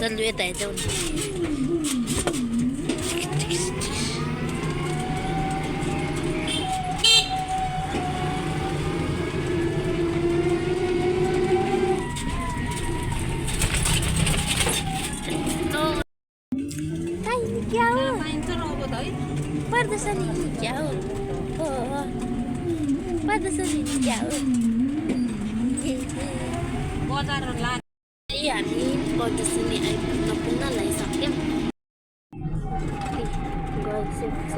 चल यता जाउँ पर्दछ नि क्या हो पर्दछ नि क्या हो बजार हामी पर्दछ नि आइपुग्न पुग्न लगाइसक्यौँ गइसकेको छ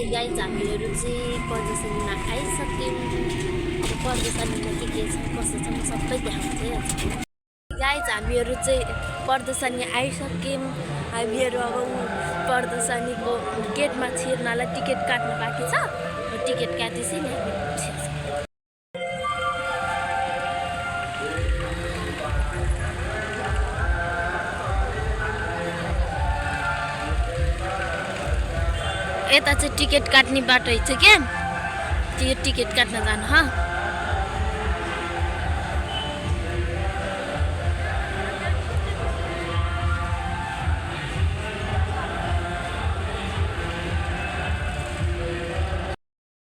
गाइज हामीहरू चाहिँ पर्दछनीमा आइसक्यौँ पर्दछनीमा के छ कसो छ सबै देखाउँछ गाइज हामीहरू चाहिँ पर्दछनी आइसक्यौँ हामीहरू अब पर्दछनीको गेटमा छिर्नलाई टिकट काट्नु बाँकी छ टिकट काटेपछि नि यता चाहिँ टिकट काट्ने बाटो छ क्या त्यो टिकट काट्न जानु ह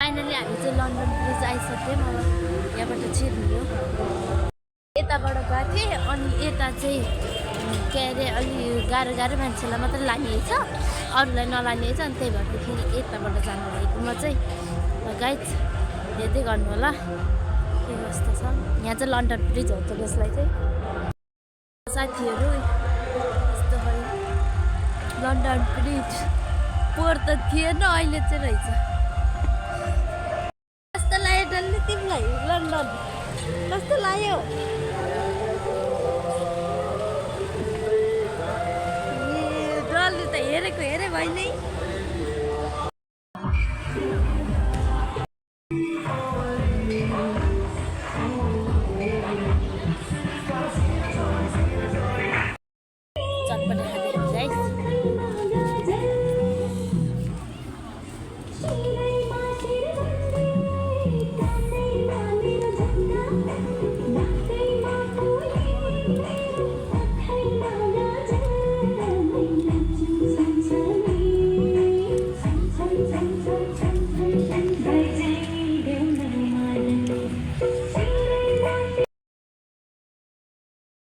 फाइनली हामी चाहिँ लन्डन ब्रिज आइसक्यौँ अब यहाँबाट छिर्नु हो यताबाट गएको थिएँ अनि यता चाहिँ के अरे अलि गाह्रो गाह्रो मान्छेलाई मात्रै लाने छ अरूलाई नलाने छ अनि त्यही भएर फेरि यताबाट जानु भएको म चाहिँ गाइज हेर्दै गर्नु होला के कस्तो छ यहाँ चाहिँ लन्डन ब्रिज हो त्यसलाई चाहिँ साथीहरू यस्तो लन्डन ब्रिज पोहोर त थिएन अहिले चाहिँ रहेछ कस्तो लाग्यो डल्लै तिमीलाई लन्डन कस्तो लाग्यो डल्लै त हेरेको हेरे भयो नि